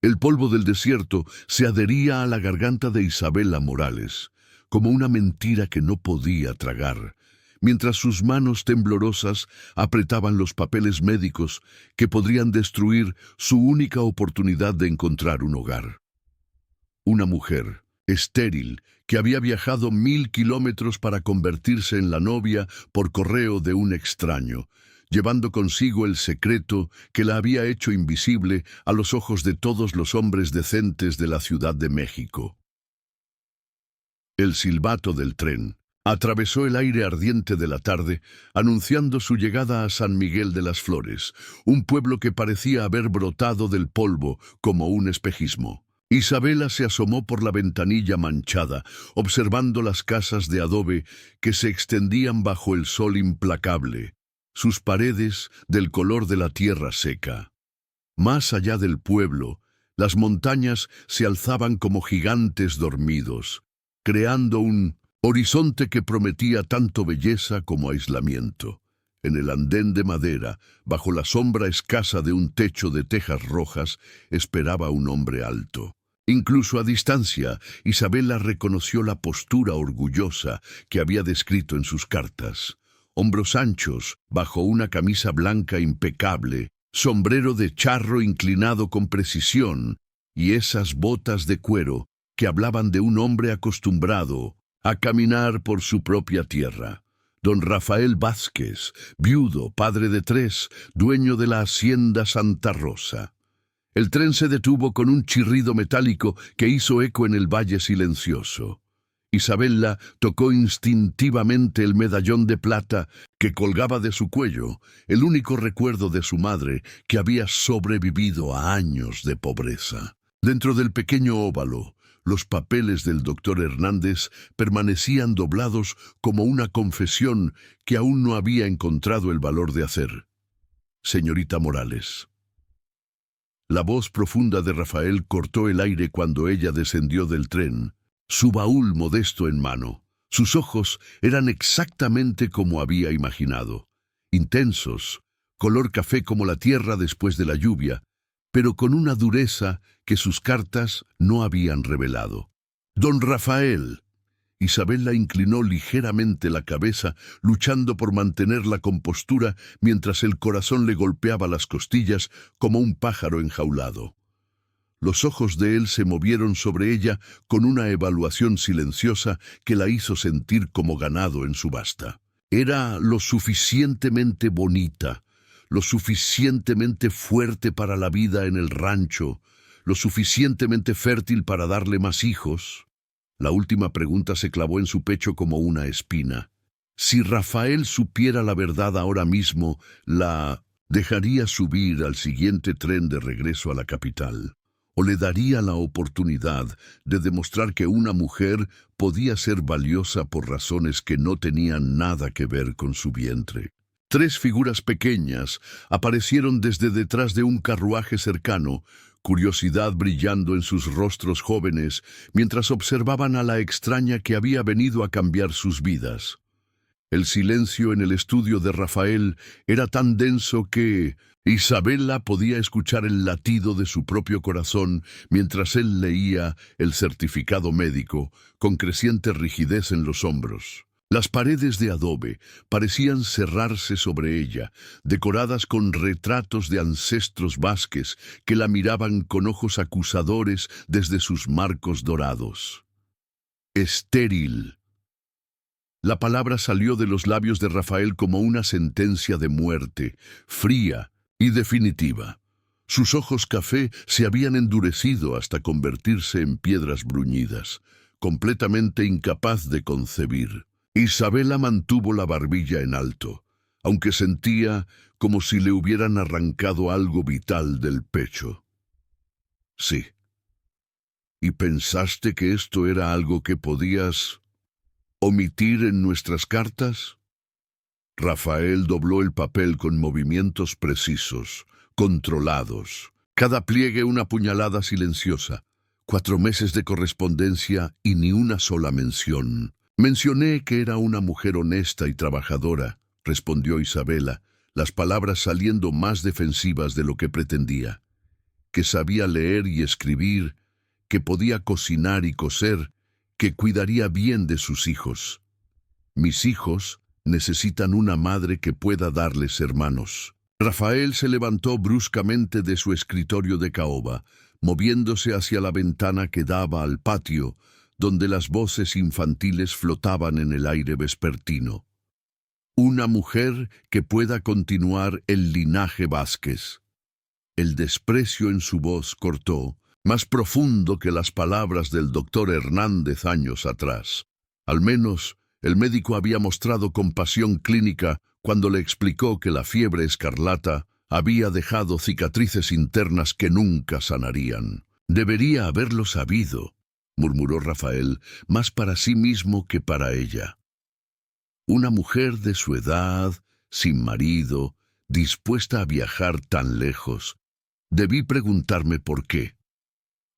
El polvo del desierto se adhería a la garganta de Isabela Morales, como una mentira que no podía tragar, mientras sus manos temblorosas apretaban los papeles médicos que podrían destruir su única oportunidad de encontrar un hogar. Una mujer, estéril, que había viajado 1000 kilómetros para convertirse en la novia por correo de un extraño, llevando consigo el secreto que la había hecho invisible a los ojos de todos los hombres decentes de la Ciudad de México. El silbato del tren atravesó el aire ardiente de la tarde, anunciando su llegada a San Miguel de las Flores, un pueblo que parecía haber brotado del polvo como un espejismo. Isabela se asomó por la ventanilla manchada, observando las casas de adobe que se extendían bajo el sol implacable, sus paredes del color de la tierra seca. Más allá del pueblo, las montañas se alzaban como gigantes dormidos, creando un horizonte que prometía tanto belleza como aislamiento. En el andén de madera, bajo la sombra escasa de un techo de tejas rojas, esperaba un hombre alto. Incluso a distancia, Isabela reconoció la postura orgullosa que había descrito en sus cartas. Hombros anchos, bajo una camisa blanca impecable, sombrero de charro inclinado con precisión, y esas botas de cuero que hablaban de un hombre acostumbrado a caminar por su propia tierra. Don Rafael Vázquez, viudo, padre de 3, dueño de la hacienda Santa Rosa. El tren se detuvo con un chirrido metálico que hizo eco en el valle silencioso. Isabela tocó instintivamente el medallón de plata que colgaba de su cuello, el único recuerdo de su madre que había sobrevivido a años de pobreza. Dentro del pequeño óvalo, los papeles del doctor Hernández permanecían doblados como una confesión que aún no había encontrado el valor de hacer. Señorita Morales. La voz profunda de Rafael cortó el aire cuando ella descendió del tren, su baúl modesto en mano. Sus ojos eran exactamente como había imaginado, intensos, color café como la tierra después de la lluvia, pero con una dureza que sus cartas no habían revelado. Don Rafael. Isabela inclinó ligeramente la cabeza, luchando por mantener la compostura mientras el corazón le golpeaba las costillas como un pájaro enjaulado. Los ojos de él se movieron sobre ella con una evaluación silenciosa que la hizo sentir como ganado en subasta. Era lo suficientemente bonita, lo suficientemente fuerte para la vida en el rancho, lo suficientemente fértil para darle más hijos. La última pregunta se clavó en su pecho como una espina. Si Rafael supiera la verdad ahora mismo, ¿la dejaría subir al siguiente tren de regreso a la capital? ¿O le daría la oportunidad de demostrar que una mujer podía ser valiosa por razones que no tenían nada que ver con su vientre? 3 figuras pequeñas aparecieron desde detrás de un carruaje cercano, curiosidad brillando en sus rostros jóvenes, mientras observaban a la extraña que había venido a cambiar sus vidas. El silencio en el estudio de Rafael era tan denso que Isabela podía escuchar el latido de su propio corazón mientras él leía el certificado médico, con creciente rigidez en los hombros. Las paredes de adobe parecían cerrarse sobre ella, decoradas con retratos de ancestros Vázquez que la miraban con ojos acusadores desde sus marcos dorados. Estéril. La palabra salió de los labios de Rafael como una sentencia de muerte, fría y definitiva. Sus ojos café se habían endurecido hasta convertirse en piedras bruñidas, completamente incapaz de concebir. Isabela mantuvo la barbilla en alto, aunque sentía como si le hubieran arrancado algo vital del pecho. Sí. ¿Y pensaste que esto era algo que podías omitir en nuestras cartas? Rafael dobló el papel con movimientos precisos, controlados. Cada pliegue una puñalada silenciosa. 4 meses de correspondencia y ni una sola mención. Mencioné que era una mujer honesta y trabajadora, respondió Isabela, las palabras saliendo más defensivas de lo que pretendía. que sabía leer y escribir, que podía cocinar y coser, que cuidaría bien de sus hijos. Mis hijos necesitan una madre que pueda darles hermanos. Rafael se levantó bruscamente de su escritorio de caoba, moviéndose hacia la ventana que daba al patio, donde las voces infantiles flotaban en el aire vespertino. Una mujer que pueda continuar el linaje Vázquez. El desprecio en su voz cortó, más profundo que las palabras del doctor Hernández años atrás. Al menos, el médico había mostrado compasión clínica cuando le explicó que la fiebre escarlata había dejado cicatrices internas que nunca sanarían. Debería haberlo sabido, murmuró Rafael, más para sí mismo que para ella. Una mujer de su edad, sin marido, dispuesta a viajar tan lejos. Debí preguntarme por qué.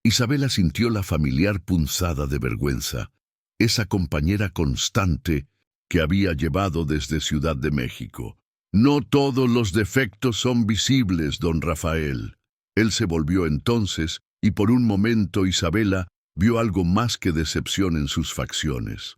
Isabela sintió la familiar punzada de vergüenza, esa compañera constante que había llevado desde Ciudad de México. No todos los defectos son visibles, don Rafael. Él se volvió entonces, y por un momento Isabela vio algo más que decepción en sus facciones.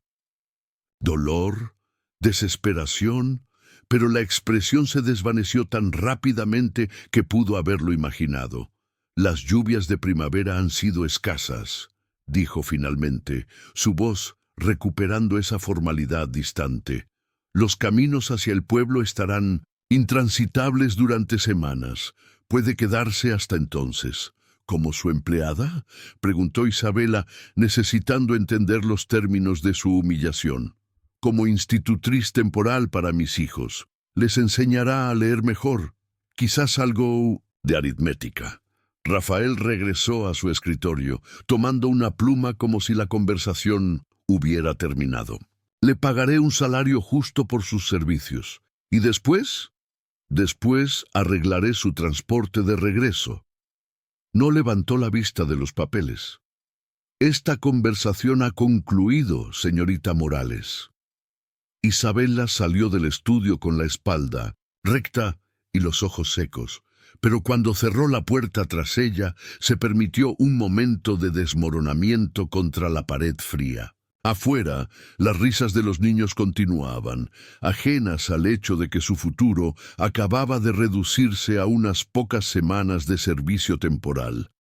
Dolor, desesperación, pero la expresión se desvaneció tan rápidamente que pudo haberlo imaginado. Las lluvias de primavera han sido escasas, dijo finalmente, su voz recuperando esa formalidad distante. Los caminos hacia el pueblo estarán intransitables durante semanas. Puede quedarse hasta entonces. ¿Como su empleada?, preguntó Isabela, necesitando entender los términos de su humillación. Como institutriz temporal para mis hijos. Les enseñará a leer mejor. Quizás algo de aritmética. Rafael regresó a su escritorio, tomando una pluma como si la conversación hubiera terminado. Le pagaré un salario justo por sus servicios. ¿Y después? Después arreglaré su transporte de regreso. No levantó la vista de los papeles. Esta conversación ha concluido, señorita Morales. Isabela salió del estudio con la espalda recta y los ojos secos, pero cuando cerró la puerta tras ella, se permitió un momento de desmoronamiento contra la pared fría. Afuera, las risas de los niños continuaban, ajenas al hecho de que su futuro acababa de reducirse a unas pocas semanas de servicio temporal.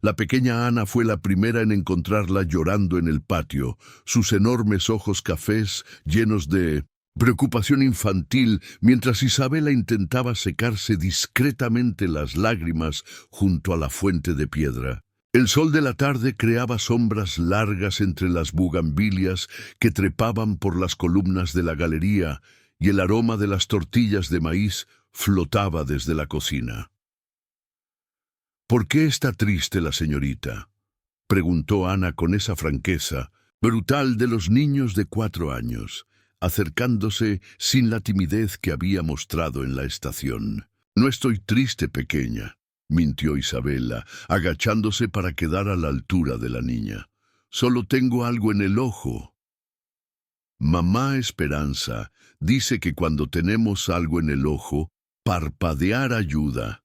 La pequeña Ana fue la primera en encontrarla llorando en el patio, sus enormes ojos cafés llenos de preocupación infantil, mientras Isabela intentaba secarse discretamente las lágrimas junto a la fuente de piedra. El sol de la tarde creaba sombras largas entre las bugambilias que trepaban por las columnas de la galería, y el aroma de las tortillas de maíz flotaba desde la cocina. ¿Por qué está triste la señorita?, preguntó Ana con esa franqueza brutal de los niños de 4 años, acercándose sin la timidez que había mostrado en la estación. No estoy triste, pequeña, mintió Isabela, agachándose para quedar a la altura de la niña. Solo tengo algo en el ojo. Mamá Esperanza dice que cuando tenemos algo en el ojo, parpadear ayuda.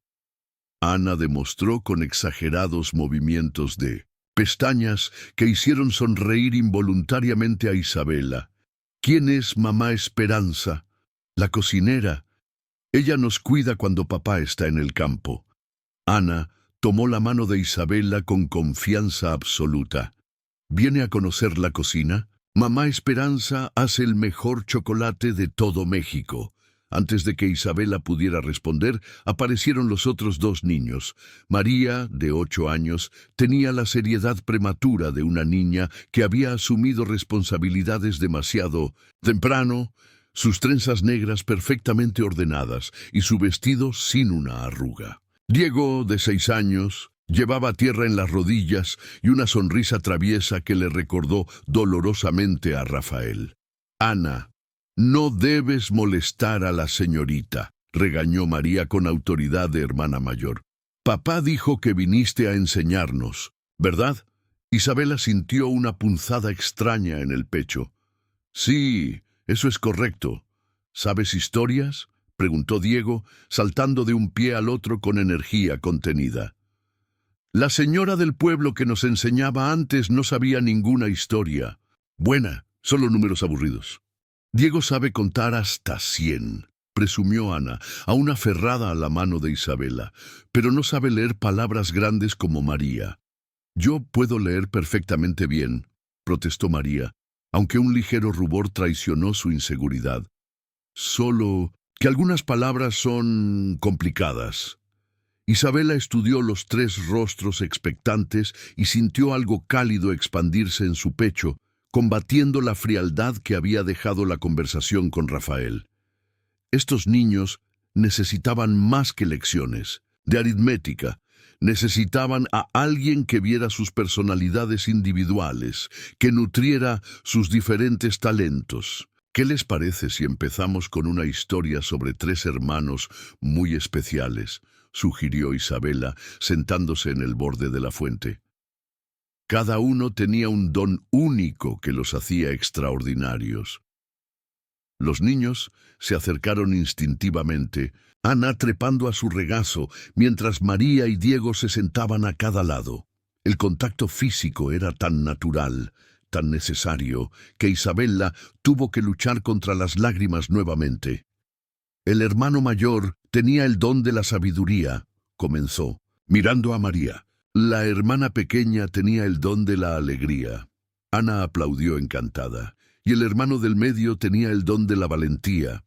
Ana demostró con exagerados movimientos de pestañas que hicieron sonreír involuntariamente a Isabela. ¿Quién es mamá Esperanza? La cocinera. Ella nos cuida cuando papá está en el campo. Ana tomó la mano de Isabela con confianza absoluta. ¿Viene a conocer la cocina? Mamá Esperanza hace el mejor chocolate de todo México. Antes de que Isabela pudiera responder, aparecieron los otros 2 niños. María, de 8 años, tenía la seriedad prematura de una niña que había asumido responsabilidades demasiado temprano, sus trenzas negras perfectamente ordenadas y su vestido sin una arruga. Diego, de 6 años, llevaba tierra en las rodillas y una sonrisa traviesa que le recordó dolorosamente a Rafael. Ana, no debes molestar a la señorita, regañó María con autoridad de hermana mayor. Papá dijo que viniste a enseñarnos, ¿verdad? Isabela sintió una punzada extraña en el pecho. Sí, eso es correcto. ¿Sabes historias?, preguntó Diego, saltando de un pie al otro con energía contenida. La señora del pueblo que nos enseñaba antes no sabía ninguna historia. Buena, solo números aburridos. Diego sabe contar hasta 100, presumió Ana, aún aferrada a la mano de Isabela, pero no sabe leer palabras grandes como María. Yo puedo leer perfectamente bien, protestó María, aunque un ligero rubor traicionó su inseguridad. Solo que algunas palabras son complicadas. Isabela estudió los 3 rostros expectantes y sintió algo cálido expandirse en su pecho, combatiendo la frialdad que había dejado la conversación con Rafael. Estos niños necesitaban más que lecciones de aritmética. Necesitaban a alguien que viera sus personalidades individuales, que nutriera sus diferentes talentos. ¿Qué les parece si empezamos con una historia sobre 3 hermanos muy especiales?, sugirió Isabela, sentándose en el borde de la fuente. Cada uno tenía un don único que los hacía extraordinarios. Los niños se acercaron instintivamente, Ana trepando a su regazo, mientras María y Diego se sentaban a cada lado. El contacto físico era tan natural, tan necesario, que Isabela tuvo que luchar contra las lágrimas nuevamente. El hermano mayor tenía el don de la sabiduría, comenzó, mirando a María. La hermana pequeña tenía el don de la alegría. Ana aplaudió encantada. Y el hermano del medio tenía el don de la valentía.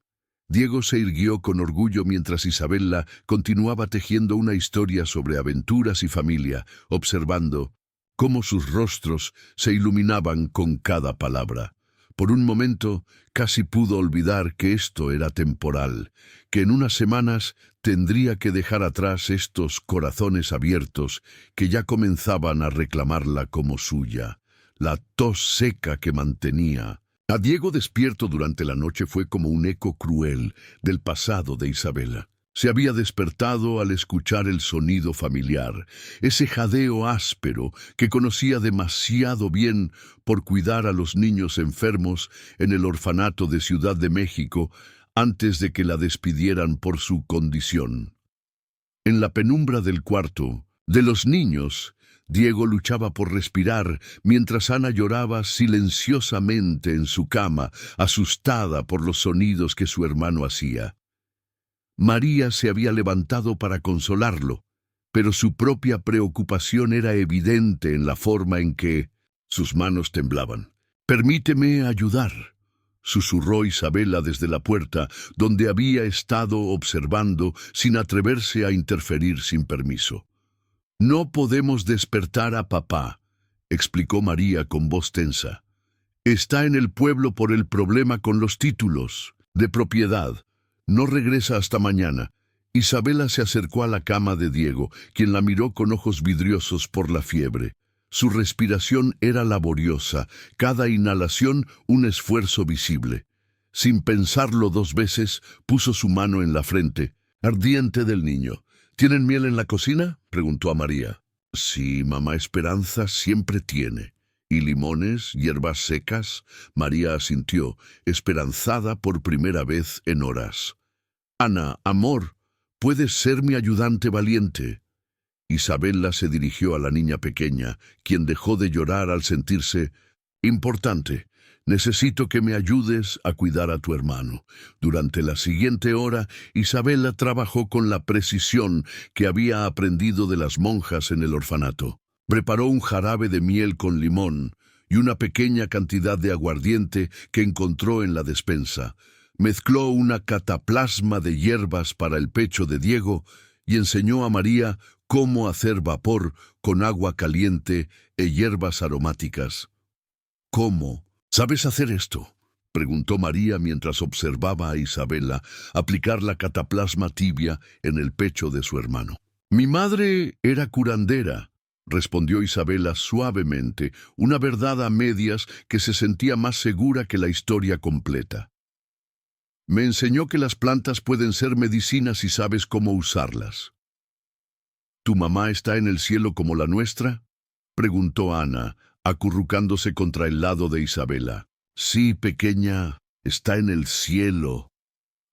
Diego se irguió con orgullo mientras Isabela continuaba tejiendo una historia sobre aventuras y familia, observando cómo sus rostros se iluminaban con cada palabra. Por un momento, casi pudo olvidar que esto era temporal, que en unas semanas tendría que dejar atrás estos corazones abiertos que ya comenzaban a reclamarla como suya. La tos seca que mantenía. A Diego despierto durante la noche fue como un eco cruel del pasado de Isabela. Se había despertado al escuchar el sonido familiar, ese jadeo áspero que conocía demasiado bien por cuidar a los niños enfermos en el orfanato de Ciudad de México antes de que la despidieran por su condición. En la penumbra del cuarto, de los niños, Diego luchaba por respirar mientras Ana lloraba silenciosamente en su cama, asustada por los sonidos que su hermano hacía. María se había levantado para consolarlo, pero su propia preocupación era evidente en la forma en que sus manos temblaban. «Permíteme ayudar», susurró Isabela desde la puerta, donde había estado observando sin atreverse a interferir sin permiso. «No podemos despertar a papá», explicó María con voz tensa. «Está en el pueblo por el problema con los títulos de propiedad. No regresa hasta mañana». Isabela se acercó a la cama de Diego, quien la miró con ojos vidriosos por la fiebre. Su respiración era laboriosa, cada inhalación un esfuerzo visible. Sin pensarlo 2 veces, puso su mano en la frente, ardiente del niño. «¿Tienen miel en la cocina?», preguntó a María. «Sí, mamá Esperanza siempre tiene». «¿Y limones, hierbas secas?», María asintió, esperanzada por primera vez en horas. «Ana, amor, puedes ser mi ayudante valiente». Isabela se dirigió a la niña pequeña, quien dejó de llorar al sentirse importante. «Necesito que me ayudes a cuidar a tu hermano». Durante la siguiente hora, Isabela trabajó con la precisión que había aprendido de las monjas en el orfanato. Preparó un jarabe de miel con limón y una pequeña cantidad de aguardiente que encontró en la despensa. Mezcló una cataplasma de hierbas para el pecho de Diego y enseñó a María cómo hacer vapor con agua caliente e hierbas aromáticas. «¿Cómo? ¿Sabes hacer esto?», preguntó María mientras observaba a Isabela aplicar la cataplasma tibia en el pecho de su hermano. «Mi madre era curandera», respondió Isabela suavemente, una verdad a medias que se sentía más segura que la historia completa. «Me enseñó que las plantas pueden ser medicinas si sabes cómo usarlas». «¿Tu mamá está en el cielo como la nuestra?», preguntó Ana, acurrucándose contra el lado de Isabela. «Sí, pequeña, está en el cielo».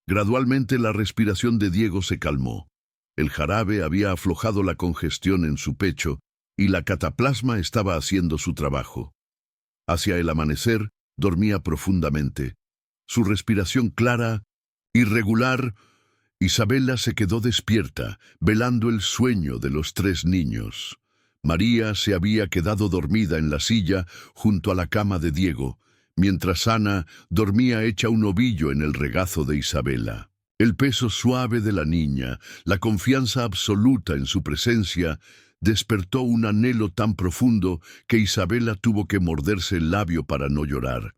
Gradualmente la respiración de Diego se calmó. El jarabe había aflojado la congestión en su pecho y la cataplasma estaba haciendo su trabajo. Hacia el amanecer, dormía profundamente. Su respiración clara, irregular. Isabela se quedó despierta, velando el sueño de los 3 niños. María se había quedado dormida en la silla junto a la cama de Diego, mientras Ana dormía hecha un ovillo en el regazo de Isabela. El peso suave de la niña, la confianza absoluta en su presencia, despertó un anhelo tan profundo que Isabela tuvo que morderse el labio para no llorar.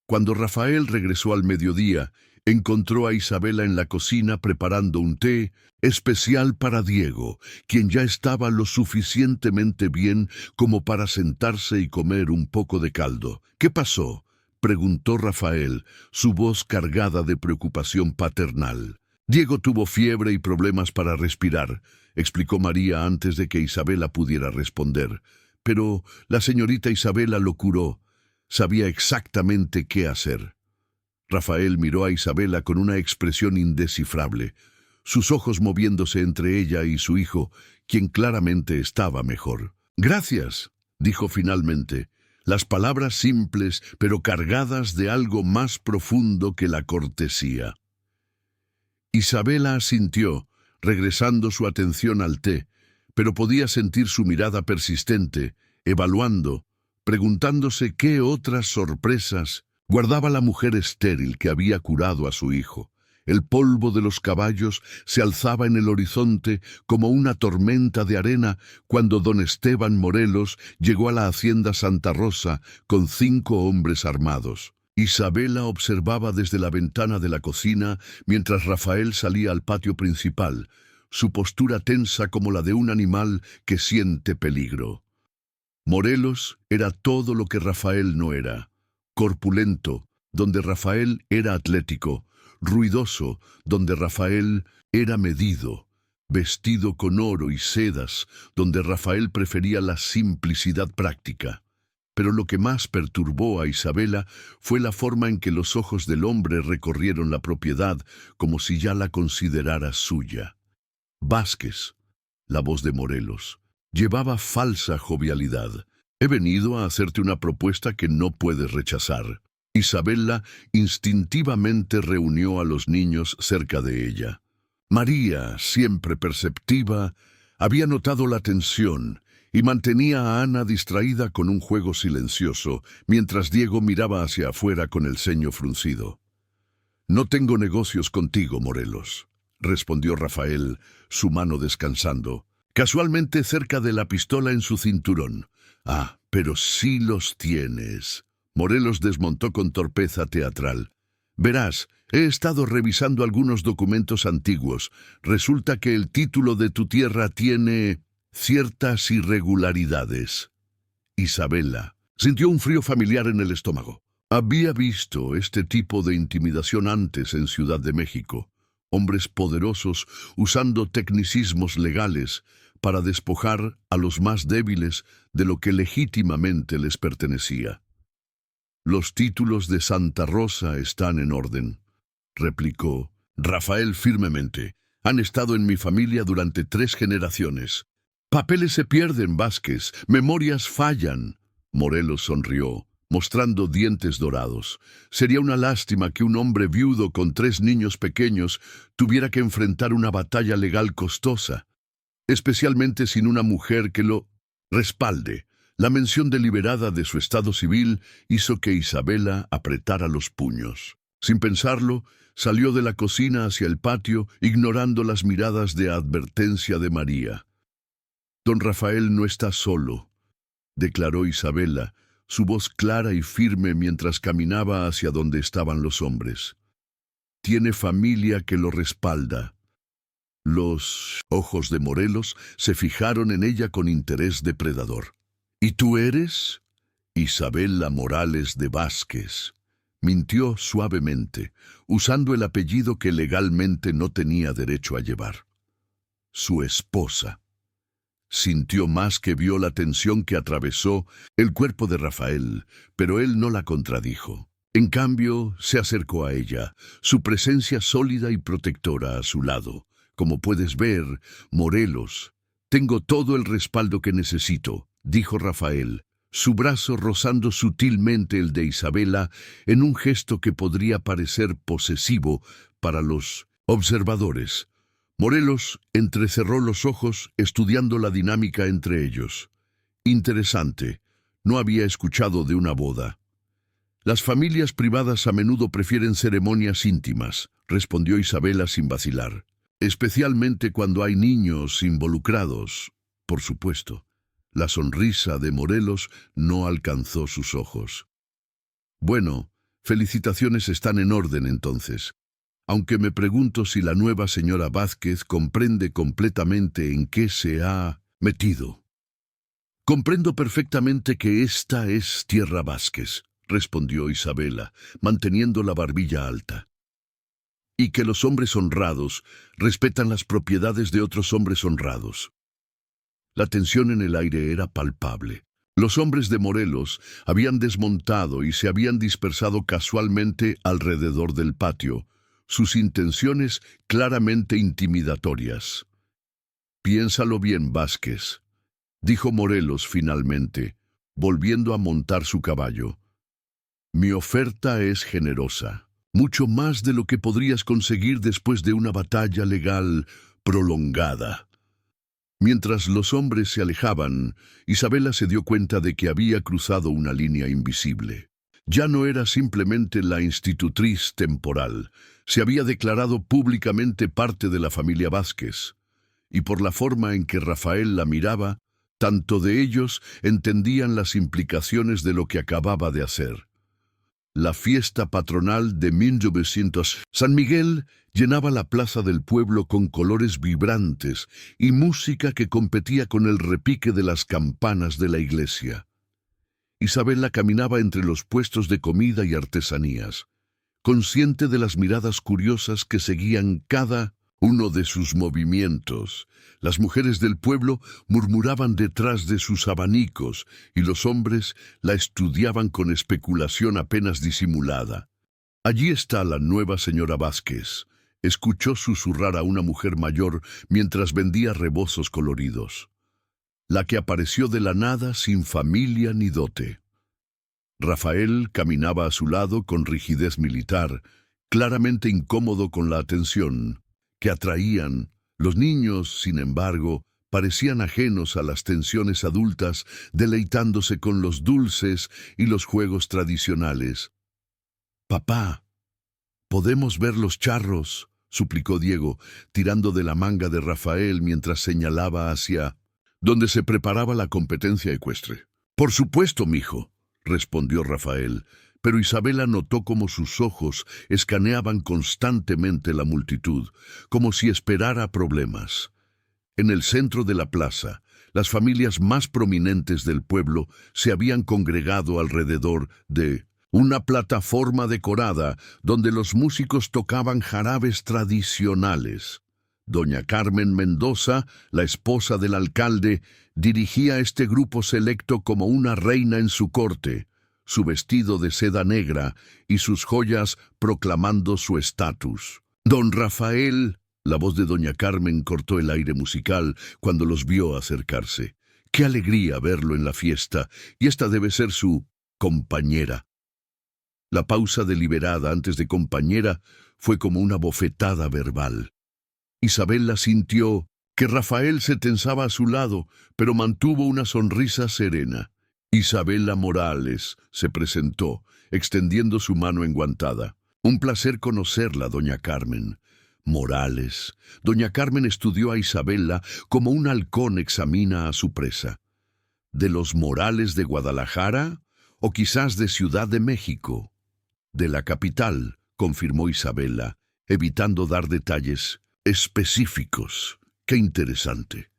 Cuando Rafael regresó al mediodía, encontró a Isabela en la cocina preparando un té especial para Diego, quien ya estaba lo suficientemente bien como para sentarse y comer un poco de caldo. ¿Qué pasó?, preguntó Rafael, su voz cargada de preocupación paternal. Diego tuvo fiebre y problemas para respirar, explicó María antes de que Isabela pudiera responder. Pero la señorita Isabela lo curó. Sabía exactamente qué hacer. Rafael miró a Isabela con una expresión indescifrable, sus ojos moviéndose entre ella y su hijo, quien claramente estaba mejor. «Gracias», dijo finalmente, las palabras simples pero cargadas de algo más profundo que la cortesía. Isabela asintió, regresando su atención al té, pero podía sentir su mirada persistente, evaluando, preguntándose qué otras sorpresas guardaba la mujer estéril que había curado a su hijo. El polvo de los caballos se alzaba en el horizonte como una tormenta de arena cuando don Esteban Morelos llegó a la hacienda Santa Rosa con 5 hombres armados. Isabela observaba desde la ventana de la cocina mientras Rafael salía al patio principal, su postura tensa como la de un animal que siente peligro. Morelos era todo lo que Rafael no era: corpulento, donde Rafael era atlético; ruidoso, donde Rafael era medido; vestido con oro y sedas, donde Rafael prefería la simplicidad práctica. Pero lo que más perturbó a Isabela fue la forma en que los ojos del hombre recorrieron la propiedad como si ya la considerara suya. Vázquez, la voz de Morelos, llevaba falsa jovialidad. «He venido a hacerte una propuesta que no puedes rechazar». Isabela instintivamente reunió a los niños cerca de ella. María, siempre perceptiva, había notado la tensión y mantenía a Ana distraída con un juego silencioso, mientras Diego miraba hacia afuera con el ceño fruncido. «No tengo negocios contigo, Morelos», respondió Rafael, su mano descansando, casualmente cerca de la pistola en su cinturón. «Ah, pero sí los tienes». Morelos desmontó con torpeza teatral. «Verás, he estado revisando algunos documentos antiguos. Resulta que el título de tu tierra tiene ciertas irregularidades». Isabela sintió un frío familiar en el estómago. Había visto este tipo de intimidación antes en Ciudad de México. Hombres poderosos usando tecnicismos legales para despojar a los más débiles de lo que legítimamente les pertenecía. «Los títulos de Santa Rosa están en orden», replicó Rafael firmemente. «Han estado en mi familia durante 3 generaciones. Papeles se pierden, Vázquez, memorias fallan». Morelos sonrió, mostrando dientes dorados. Sería una lástima que un hombre viudo con 3 niños pequeños tuviera que enfrentar una batalla legal costosa, especialmente sin una mujer que lo respalde. La mención deliberada de su estado civil hizo que Isabela apretara los puños. Sin pensarlo, salió de la cocina hacia el patio, ignorando las miradas de advertencia de María. «Don Rafael no está solo», declaró Isabela, su voz clara y firme mientras caminaba hacia donde estaban los hombres. «Tiene familia que lo respalda». Los ojos de Morelos se fijaron en ella con interés depredador. «¿Y tú eres?» «Isabela Morales de Vázquez», mintió suavemente, usando el apellido que legalmente no tenía derecho a llevar. «Su esposa». Sintió más que vio la tensión que atravesó el cuerpo de Rafael, pero él no la contradijo. En cambio, se acercó a ella, su presencia sólida y protectora a su lado. Como puedes ver, Morelos, tengo todo el respaldo que necesito, dijo Rafael, su brazo rozando sutilmente el de Isabela en un gesto que podría parecer posesivo para los observadores. Morelos entrecerró los ojos estudiando la dinámica entre ellos. Interesante, no había escuchado de una boda. Las familias privadas a menudo prefieren ceremonias íntimas, respondió Isabela sin vacilar. Especialmente cuando hay niños involucrados, por supuesto. La sonrisa de Morelos no alcanzó sus ojos. Bueno, felicitaciones están en orden entonces. Aunque me pregunto si la nueva señora Vázquez comprende completamente en qué se ha metido. Comprendo perfectamente que esta es tierra Vázquez, respondió Isabela, manteniendo la barbilla alta. Y que los hombres honrados respetan las propiedades de otros hombres honrados. La tensión en el aire era palpable. Los hombres de Morelos habían desmontado y se habían dispersado casualmente alrededor del patio, sus intenciones claramente intimidatorias. «Piénsalo bien, Vázquez», dijo Morelos finalmente, volviendo a montar su caballo. «Mi oferta es generosa, mucho más de lo que podrías conseguir después de una batalla legal prolongada». Mientras los hombres se alejaban, Isabela se dio cuenta de que había cruzado una línea invisible. Ya no era simplemente la institutriz temporal, se había declarado públicamente parte de la familia Vázquez, y por la forma en que Rafael la miraba, tanto de ellos entendían las implicaciones de lo que acababa de hacer. La fiesta patronal de 1900 San Miguel llenaba la plaza del pueblo con colores vibrantes y música que competía con el repique de las campanas de la iglesia. Isabela caminaba entre los puestos de comida y artesanías, consciente de las miradas curiosas que seguían cada uno de sus movimientos. Las mujeres del pueblo murmuraban detrás de sus abanicos y los hombres la estudiaban con especulación apenas disimulada. «Allí está la nueva señora Vázquez», escuchó susurrar a una mujer mayor mientras vendía rebozos coloridos. La que apareció de la nada sin familia ni dote. Rafael caminaba a su lado con rigidez militar, claramente incómodo con la atención que atraían. Los niños, sin embargo, parecían ajenos a las tensiones adultas, deleitándose con los dulces y los juegos tradicionales. «Papá, ¿podemos ver los charros?», suplicó Diego, tirando de la manga de Rafael mientras señalaba hacia donde se preparaba la competencia ecuestre. «Por supuesto, mijo», respondió Rafael, pero Isabela notó cómo sus ojos escaneaban constantemente la multitud, como si esperara problemas. En el centro de la plaza, las familias más prominentes del pueblo se habían congregado alrededor de una plataforma decorada donde los músicos tocaban jarabes tradicionales. Doña Carmen Mendoza, la esposa del alcalde, dirigía este grupo selecto como una reina en su corte, su vestido de seda negra y sus joyas proclamando su estatus. «Don Rafael», la voz de doña Carmen cortó el aire musical cuando los vio acercarse. «Qué alegría verlo en la fiesta, y esta debe ser su compañera». La pausa deliberada antes de compañera fue como una bofetada verbal. Isabela sintió que Rafael se tensaba a su lado, pero mantuvo una sonrisa serena. «Isabela Morales», se presentó, extendiendo su mano enguantada. «Un placer conocerla, doña Carmen». «Morales». Doña Carmen estudió a Isabela como un halcón examina a su presa. «¿De los Morales de Guadalajara? ¿O quizás de Ciudad de México?» «De la capital», confirmó Isabela, evitando dar detalles específicos. «Qué interesante».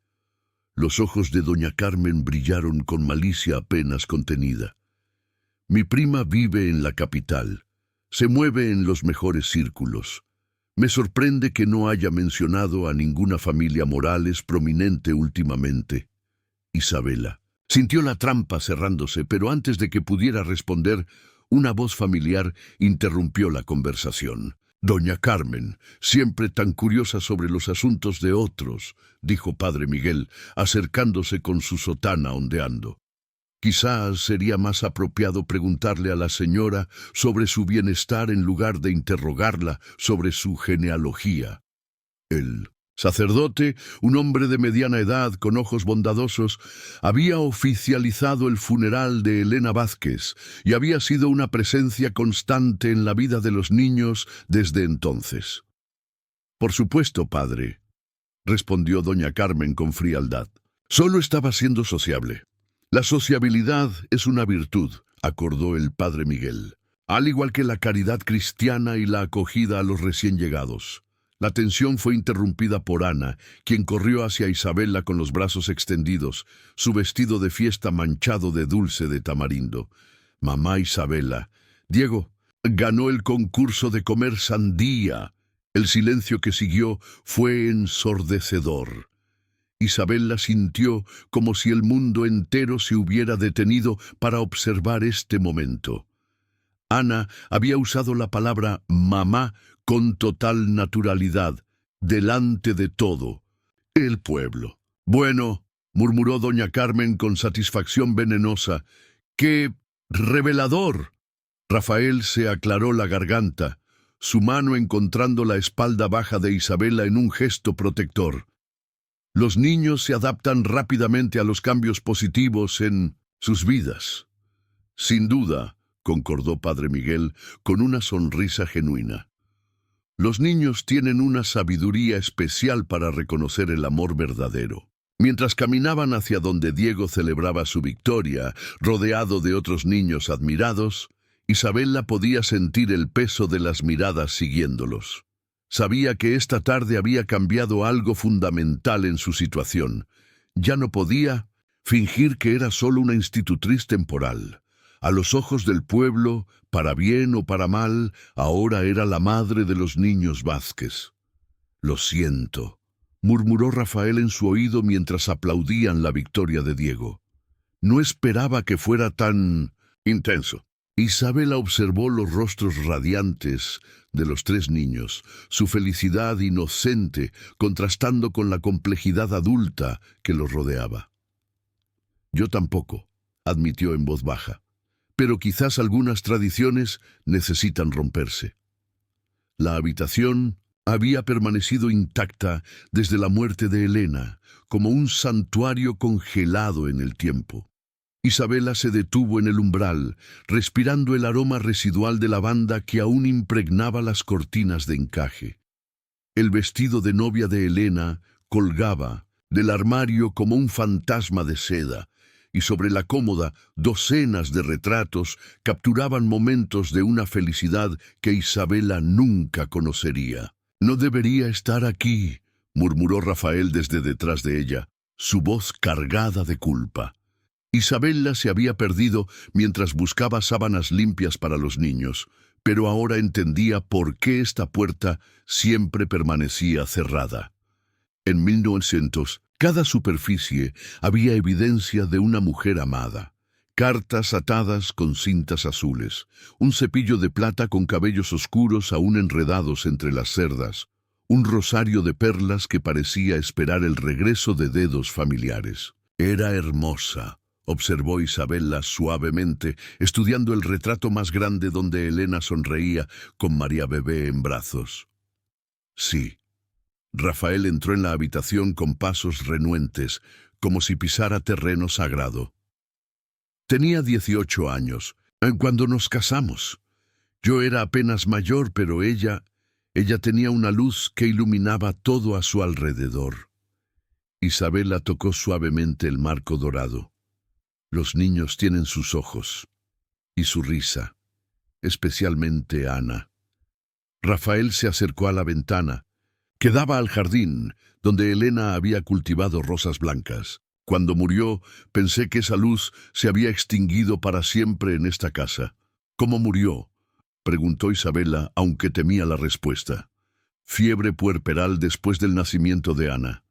Los ojos de doña Carmen brillaron con malicia apenas contenida. «Mi prima vive en la capital. Se mueve en los mejores círculos. Me sorprende que no haya mencionado a ninguna familia Morales prominente últimamente». Isabela sintió la trampa cerrándose, pero antes de que pudiera responder, una voz familiar interrumpió la conversación. Doña Carmen, siempre tan curiosa sobre los asuntos de otros, dijo padre Miguel, acercándose con su sotana ondeando. Quizás sería más apropiado preguntarle a la señora sobre su bienestar en lugar de interrogarla sobre su genealogía. El sacerdote, un hombre de mediana edad con ojos bondadosos, había oficializado el funeral de Elena Vázquez y había sido una presencia constante en la vida de los niños desde entonces. «Por supuesto, padre», respondió doña Carmen con frialdad. «Solo estaba siendo sociable». «La sociabilidad es una virtud», acordó el padre Miguel, «al igual que la caridad cristiana y la acogida a los recién llegados». La tensión fue interrumpida por Ana, quien corrió hacia Isabela con los brazos extendidos, su vestido de fiesta manchado de dulce de tamarindo. «Mamá Isabela, Diego ganó el concurso de comer sandía». El silencio que siguió fue ensordecedor. Isabela sintió como si el mundo entero se hubiera detenido para observar este momento. Ana había usado la palabra mamá con total naturalidad, delante de todo el pueblo. «Bueno», murmuró doña Carmen con satisfacción venenosa, «¡qué revelador!». Rafael se aclaró la garganta, su mano encontrando la espalda baja de Isabela en un gesto protector. «Los niños se adaptan rápidamente a los cambios positivos en sus vidas». «Sin duda», concordó padre Miguel con una sonrisa genuina. «Los niños tienen una sabiduría especial para reconocer el amor verdadero». Mientras caminaban hacia donde Diego celebraba su victoria, rodeado de otros niños admirados, Isabela podía sentir el peso de las miradas siguiéndolos. Sabía que esta tarde había cambiado algo fundamental en su situación. Ya no podía fingir que era solo una institutriz temporal. A los ojos del pueblo, para bien o para mal, ahora era la madre de los niños Vázquez. «Lo siento», murmuró Rafael en su oído mientras aplaudían la victoria de Diego. «No esperaba que fuera tan intenso». Isabela observó los rostros radiantes de los tres niños, su felicidad inocente contrastando con la complejidad adulta que los rodeaba. «Yo tampoco», admitió en voz baja, «pero quizás algunas tradiciones necesitan romperse». La habitación había permanecido intacta desde la muerte de Elena, como un santuario congelado en el tiempo. Isabela se detuvo en el umbral, respirando el aroma residual de lavanda que aún impregnaba las cortinas de encaje. El vestido de novia de Elena colgaba del armario como un fantasma de seda, y sobre la cómoda docenas de retratos capturaban momentos de una felicidad que Isabela nunca conocería. «No debería estar aquí», murmuró Rafael desde detrás de ella, su voz cargada de culpa. Isabela se había perdido mientras buscaba sábanas limpias para los niños, pero ahora entendía por qué esta puerta siempre permanecía cerrada. En 1900, cada superficie había evidencia de una mujer amada. Cartas atadas con cintas azules, un cepillo de plata con cabellos oscuros aún enredados entre las cerdas, un rosario de perlas que parecía esperar el regreso de dedos familiares. «Era hermosa», observó Isabela suavemente, estudiando el retrato más grande donde Elena sonreía con María Bebé en brazos. «Sí». Rafael entró en la habitación con pasos renuentes, como si pisara terreno sagrado. «Tenía 18 años, cuando nos casamos. Yo era apenas mayor, pero ella tenía una luz que iluminaba todo a su alrededor». Isabela tocó suavemente el marco dorado. «Los niños tienen sus ojos y su risa, especialmente Ana». Rafael se acercó a la ventana, que daba al jardín, donde Elena había cultivado rosas blancas. «Cuando murió, pensé que esa luz se había extinguido para siempre en esta casa». «¿Cómo murió?», preguntó Isabela, aunque temía la respuesta. «Fiebre puerperal después del nacimiento de Ana.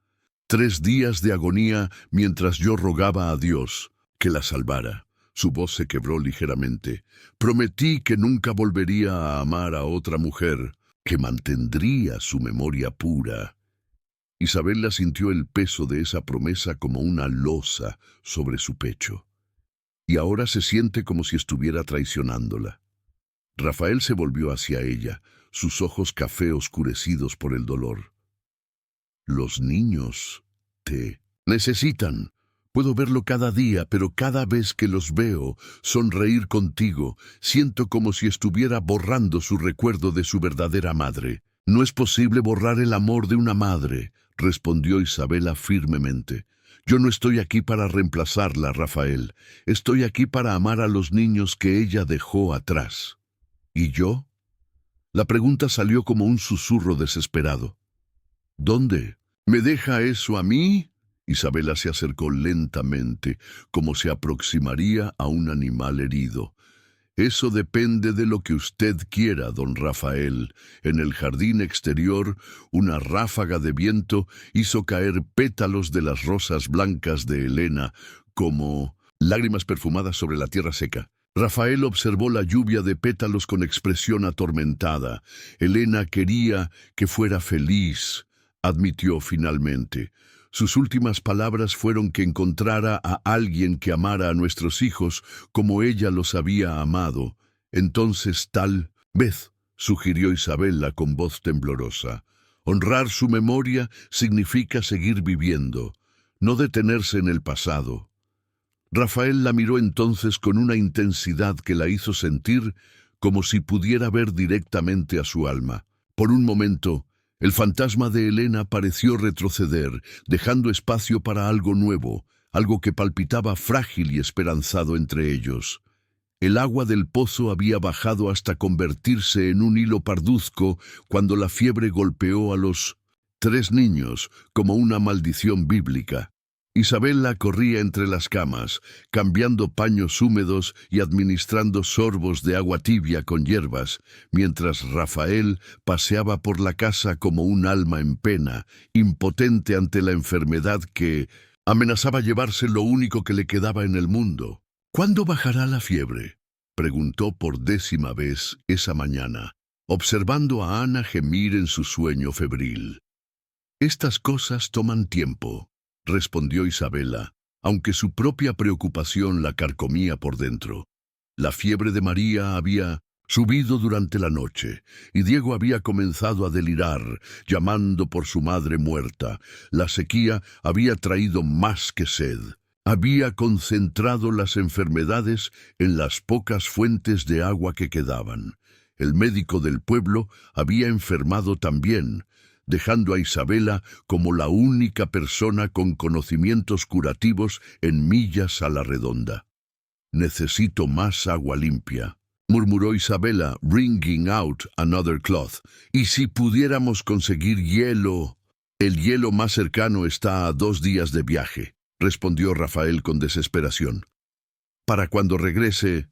3 días de agonía mientras yo rogaba a Dios que la salvara». Su voz se quebró ligeramente. «Prometí que nunca volvería a amar a otra mujer. que mantendría su memoria pura. Isabela sintió el peso de esa promesa como una losa sobre su pecho, y ahora se siente como si estuviera traicionándola. Rafael se volvió hacia ella, sus ojos café oscurecidos por el dolor. Los niños te necesitan. Puedo verlo cada día, pero cada vez que los veo sonreír contigo, siento como si estuviera borrando su recuerdo de su verdadera madre. No es posible borrar el amor de una madre, respondió Isabela firmemente. Yo no estoy aquí para reemplazarla, Rafael. Estoy aquí para amar a los niños que ella dejó atrás. ¿Y yo? La pregunta salió como un susurro desesperado. ¿Dónde? ¿Me deja eso a mí? Isabela se acercó lentamente, como se aproximaría a un animal herido. Eso depende de lo que usted quiera, don Rafael. En el jardín exterior, una ráfaga de viento hizo caer pétalos de las rosas blancas de Elena, como lágrimas perfumadas sobre la tierra seca. Rafael observó la lluvia de pétalos con expresión atormentada. Elena quería que fuera feliz, admitió finalmente. Sus últimas palabras fueron que encontrara a alguien que amara a nuestros hijos como ella los había amado. Entonces tal vez, sugirió Isabela con voz temblorosa, honrar su memoria significa seguir viviendo, no detenerse en el pasado. Rafael la miró entonces con una intensidad que la hizo sentir como si pudiera ver directamente a su alma. Por un momento, el fantasma de Elena pareció retroceder, dejando espacio para algo nuevo, algo que palpitaba frágil y esperanzado entre ellos. El agua del pozo había bajado hasta convertirse en un hilo parduzco cuando la fiebre golpeó a los 3 niños como una maldición bíblica. Isabela corría entre las camas, cambiando paños húmedos y administrando sorbos de agua tibia con hierbas, mientras Rafael paseaba por la casa como un alma en pena, impotente ante la enfermedad que amenazaba llevarse lo único que le quedaba en el mundo. ¿Cuándo bajará la fiebre?, preguntó por 10ª vez esa mañana, observando a Ana gemir en su sueño febril. Estas cosas toman tiempo, respondió Isabela, aunque su propia preocupación la carcomía por dentro. La fiebre de María había subido durante la noche, y Diego había comenzado a delirar, llamando por su madre muerta. La sequía había traído más que sed. Había concentrado las enfermedades en las pocas fuentes de agua que quedaban. El médico del pueblo había enfermado también, dejando a Isabela como la única persona con conocimientos curativos en millas a la redonda. «Necesito más agua limpia», murmuró Isabela, wringing out another cloth. «¿Y si pudiéramos conseguir hielo?» «El hielo más cercano está a 2 días de viaje», respondió Rafael con desesperación. «Para cuando regrese...»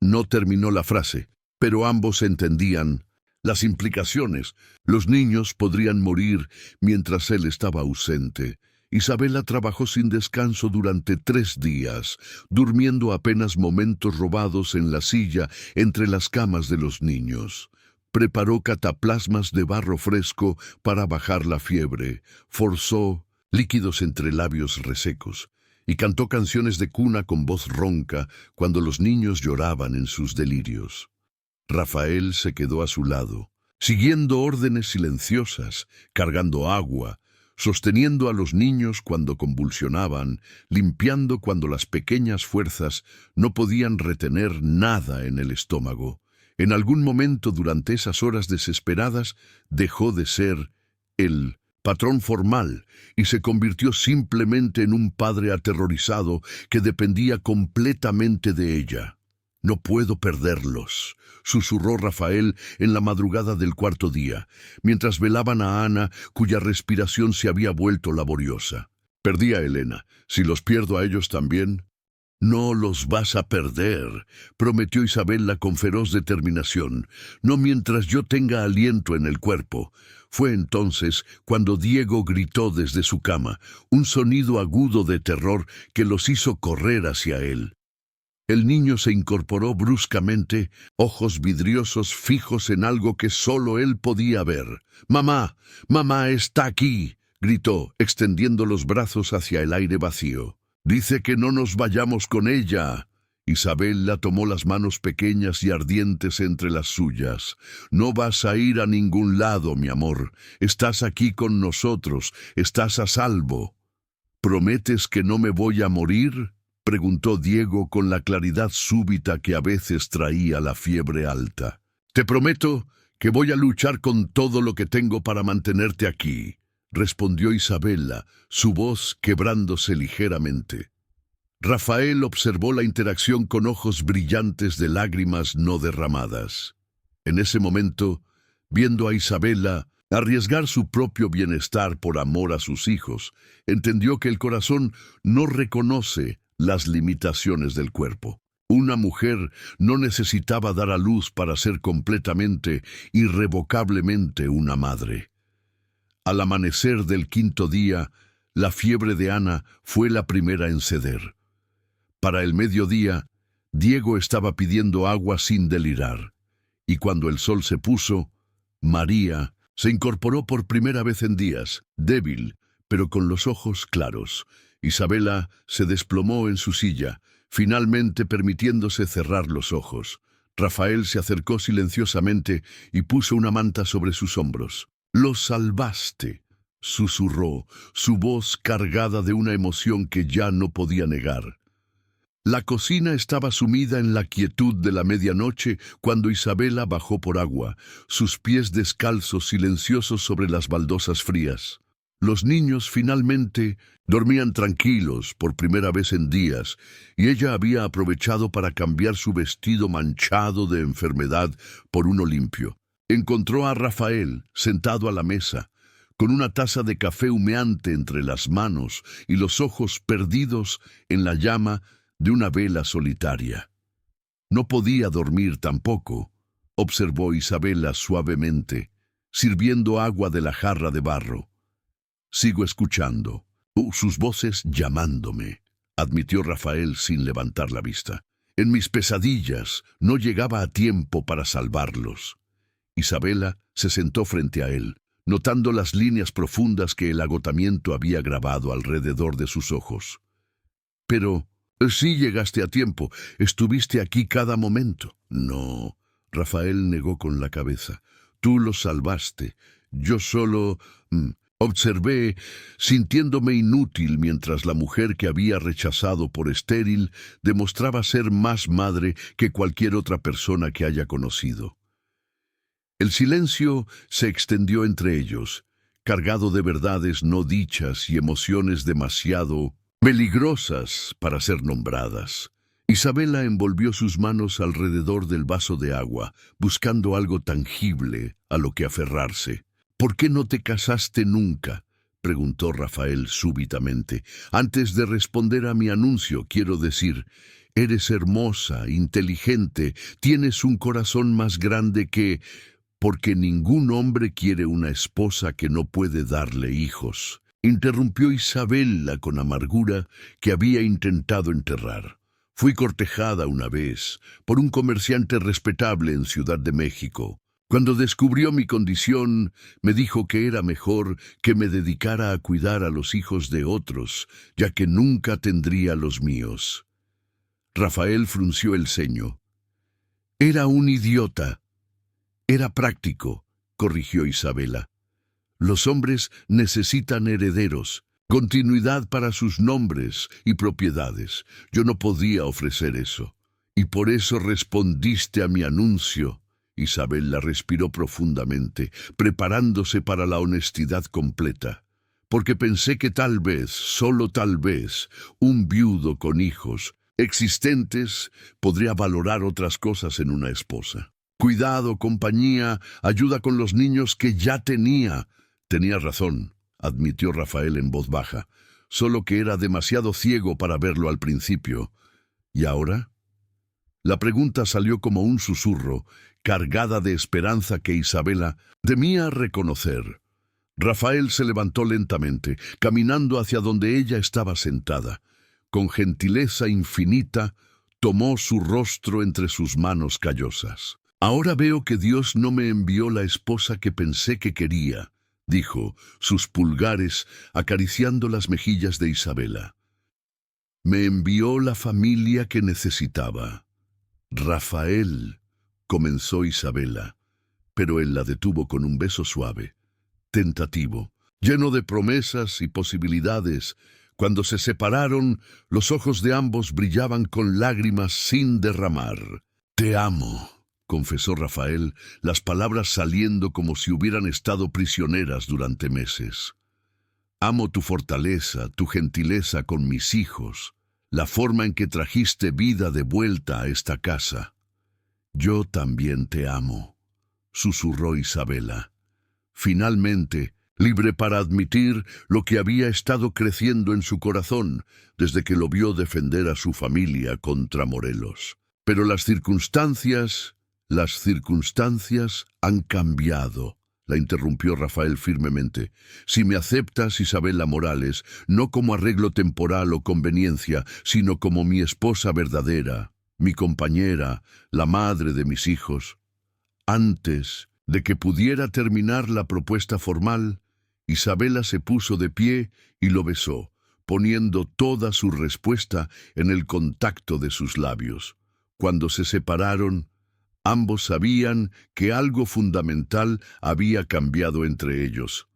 No terminó la frase, pero ambos entendían las implicaciones. Los niños podrían morir mientras él estaba ausente. Isabela trabajó sin descanso durante 3 días, durmiendo apenas momentos robados en la silla entre las camas de los niños. Preparó cataplasmas de barro fresco para bajar la fiebre, forzó líquidos entre labios resecos, y cantó canciones de cuna con voz ronca cuando los niños lloraban en sus delirios. Rafael se quedó a su lado, siguiendo órdenes silenciosas, cargando agua, sosteniendo a los niños cuando convulsionaban, limpiando cuando las pequeñas fuerzas no podían retener nada en el estómago. En algún momento durante esas horas desesperadas dejó de ser el patrón formal y se convirtió simplemente en un padre aterrorizado que dependía completamente de ella. «No puedo perderlos», susurró Rafael en la madrugada del 4.º día, mientras velaban a Ana, cuya respiración se había vuelto laboriosa. «Perdí a Elena. Si los pierdo a ellos también...» «No los vas a perder», prometió Isabela con feroz determinación. «No mientras yo tenga aliento en el cuerpo». Fue entonces cuando Diego gritó desde su cama, un sonido agudo de terror que los hizo correr hacia él. El niño se incorporó bruscamente, ojos vidriosos fijos en algo que solo él podía ver. «¡Mamá! ¡Mamá está aquí!», gritó, extendiendo los brazos hacia el aire vacío. «Dice que no nos vayamos con ella». Isabela tomó las manos pequeñas y ardientes entre las suyas. «No vas a ir a ningún lado, mi amor. Estás aquí con nosotros. Estás a salvo». «¿Prometes que no me voy a morir?», preguntó Diego con la claridad súbita que a veces traía la fiebre alta. «Te prometo que voy a luchar con todo lo que tengo para mantenerte aquí», respondió Isabela, su voz quebrándose ligeramente. Rafael observó la interacción con ojos brillantes de lágrimas no derramadas. En ese momento, viendo a Isabela arriesgar su propio bienestar por amor a sus hijos, entendió que el corazón no reconoce las limitaciones del cuerpo. Una mujer no necesitaba dar a luz para ser completamente, irrevocablemente una madre. Al amanecer del quinto día, la fiebre de Ana fue la primera en ceder. Para el mediodía, Diego estaba pidiendo agua sin delirar, y cuando el sol se puso, María se incorporó por primera vez en días, débil, pero con los ojos claros. Isabela se desplomó en su silla, finalmente permitiéndose cerrar los ojos. Rafael se acercó silenciosamente y puso una manta sobre sus hombros. «Lo salvaste», susurró, su voz cargada de una emoción que ya no podía negar. La cocina estaba sumida en la quietud de la medianoche cuando Isabela bajó por agua, sus pies descalzos silenciosos sobre las baldosas frías. Los niños finalmente dormían tranquilos por primera vez en días, y ella había aprovechado para cambiar su vestido manchado de enfermedad por uno limpio. Encontró a Rafael sentado a la mesa, con una taza de café humeante entre las manos y los ojos perdidos en la llama de una vela solitaria. «No podía dormir tampoco», observó Isabela suavemente, sirviendo agua de la jarra de barro. «Sigo escuchando. Sus voces llamándome», admitió Rafael sin levantar la vista. «En mis pesadillas no llegaba a tiempo para salvarlos». Isabela se sentó frente a él, notando las líneas profundas que el agotamiento había grabado alrededor de sus ojos. «Pero sí llegaste a tiempo. Estuviste aquí cada momento». «No», Rafael negó con la cabeza. «Tú los salvaste. Yo solo observé, sintiéndome inútil mientras la mujer que había rechazado por estéril demostraba ser más madre que cualquier otra persona que haya conocido». El silencio se extendió entre ellos, cargado de verdades no dichas y emociones demasiado peligrosas para ser nombradas. Isabela envolvió sus manos alrededor del vaso de agua, buscando algo tangible a lo que aferrarse. «¿Por qué no te casaste nunca?», preguntó Rafael súbitamente. «Antes de responder a mi anuncio, quiero decir, eres hermosa, inteligente, tienes un corazón más grande que... porque ningún hombre quiere una esposa que no puede darle hijos», interrumpió Isabela con amargura que había intentado enterrar. «Fui cortejada una vez por un comerciante respetable en Ciudad de México. Cuando descubrió mi condición, me dijo que era mejor que me dedicara a cuidar a los hijos de otros, ya que nunca tendría los míos». Rafael frunció el ceño. «Era un idiota». «Era práctico», corrigió Isabela. «Los hombres necesitan herederos, continuidad para sus nombres y propiedades. Yo no podía ofrecer eso. Y por eso respondiste a mi anuncio». Isabela respiró profundamente, preparándose para la honestidad completa. «Porque pensé que tal vez, solo tal vez, un viudo con hijos existentes podría valorar otras cosas en una esposa. Cuidado, compañía, ayuda con los niños que ya tenía». «Tenía razón», admitió Rafael en voz baja, «solo que era demasiado ciego para verlo al principio». «¿Y ahora?». La pregunta salió como un susurro, cargada de esperanza que Isabela temía reconocer. Rafael se levantó lentamente, caminando hacia donde ella estaba sentada. Con gentileza infinita, Tomó su rostro entre sus manos callosas. «Ahora veo que Dios no me envió la esposa que pensé que quería», dijo, sus pulgares acariciando las mejillas de Isabela. «Me envió la familia que necesitaba». «Rafael», comenzó Isabela, pero él la detuvo con un beso suave, tentativo, lleno de promesas y posibilidades. Cuando se separaron, los ojos de ambos brillaban con lágrimas sin derramar. «Te amo», confesó Rafael, las palabras saliendo como si hubieran estado prisioneras durante meses. «Amo tu fortaleza, tu gentileza con mis hijos, la forma en que trajiste vida de vuelta a esta casa». «Yo también te amo», susurró Isabela. Finalmente, libre para admitir lo que había estado creciendo en su corazón desde que lo vio defender a su familia contra Morelos. Pero las circunstancias han cambiado, la interrumpió Rafael firmemente. «Si me aceptas, Isabela Morales, no como arreglo temporal o conveniencia, sino como mi esposa verdadera, mi compañera, la madre de mis hijos». Antes de que pudiera terminar la propuesta formal, Isabela se puso de pie y lo besó, poniendo toda su respuesta en el contacto de sus labios. Cuando se separaron, ambos sabían que algo fundamental había cambiado entre ellos.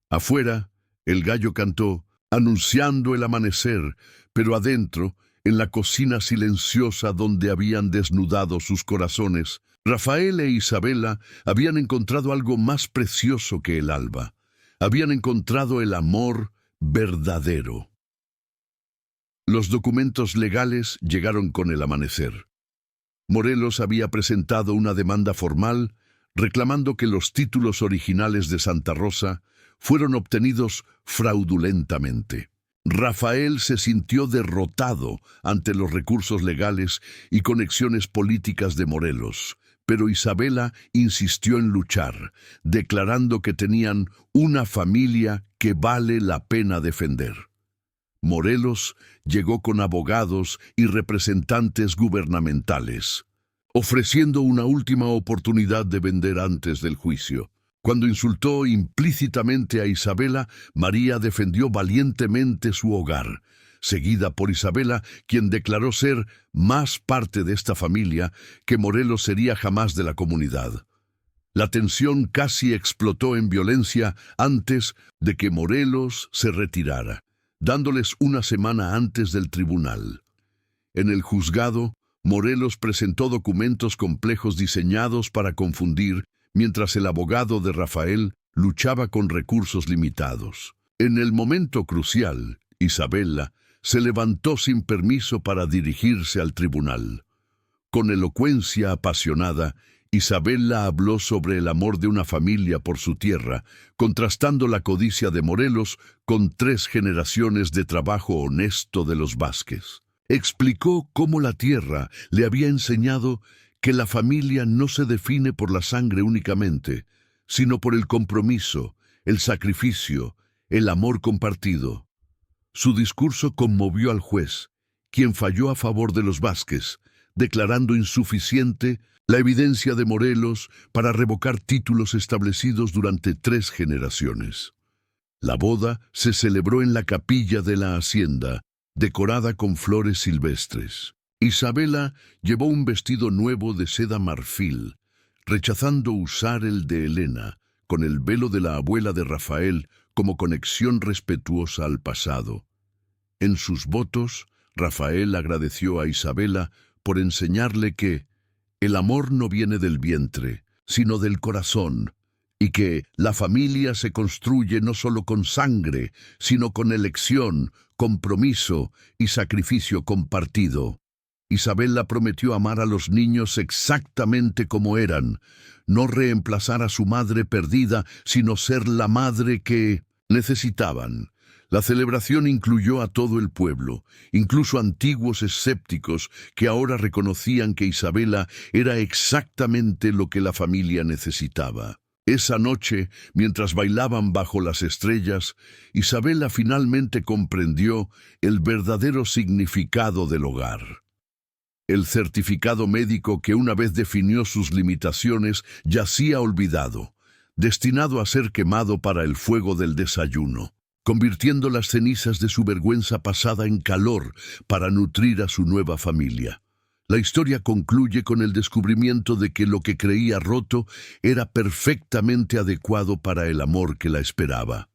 Afuera, el gallo cantó, anunciando el amanecer, pero adentro, en la cocina silenciosa donde habían desnudado sus corazones, Rafael e Isabela habían encontrado algo más precioso que el alba. Habían encontrado el amor verdadero. Los documentos legales llegaron con el amanecer. Morelos había presentado una demanda formal reclamando que los títulos originales de Santa Rosa fueron obtenidos fraudulentamente. Rafael se sintió derrotado ante los recursos legales y conexiones políticas de Morelos, pero Isabela insistió en luchar, declarando que tenían una familia que vale la pena defender. Morelos llegó con abogados y representantes gubernamentales, ofreciendo una última oportunidad de vender antes del juicio. Cuando insultó implícitamente a Isabela, María defendió valientemente su hogar, seguida por Isabela, quien declaró ser más parte de esta familia que Morelos sería jamás de la comunidad. La tensión casi explotó en violencia antes de que Morelos se retirara, dándoles una semana antes del tribunal. En el juzgado, Morelos presentó documentos complejos diseñados para confundir, mientras el abogado de Rafael luchaba con recursos limitados. En el momento crucial, Isabela se levantó sin permiso para dirigirse al tribunal. Con elocuencia apasionada, Isabela habló sobre el amor de una familia por su tierra, contrastando la codicia de Morelos con 3 generaciones de trabajo honesto de los Vázquez. Explicó cómo la tierra le había enseñado que la familia no se define por la sangre únicamente, sino por el compromiso, el sacrificio, el amor compartido. Su discurso conmovió al juez, quien falló a favor de los Vázquez, declarando insuficiente la evidencia de Morelos para revocar títulos establecidos durante 3 generaciones. La boda se celebró en la capilla de la hacienda, decorada con flores silvestres. Isabela llevó un vestido nuevo de seda marfil, rechazando usar el de Elena, con el velo de la abuela de Rafael como conexión respetuosa al pasado. En sus votos, Rafael agradeció a Isabela por enseñarle que el amor no viene del vientre, sino del corazón, y que la familia se construye no solo con sangre, sino con elección, compromiso y sacrificio compartido. Isabela prometió amar a los niños exactamente como eran, no reemplazar a su madre perdida, sino ser la madre que necesitaban. La celebración incluyó a todo el pueblo, incluso antiguos escépticos que ahora reconocían que Isabela era exactamente lo que la familia necesitaba. Esa noche, mientras bailaban bajo las estrellas, Isabela finalmente comprendió el verdadero significado del hogar. El certificado médico que una vez definió sus limitaciones yacía olvidado, destinado a ser quemado para el fuego del desayuno, convirtiendo las cenizas de su vergüenza pasada en calor para nutrir a su nueva familia. La historia concluye con el descubrimiento de que lo que creía roto era perfectamente adecuado para el amor que la esperaba.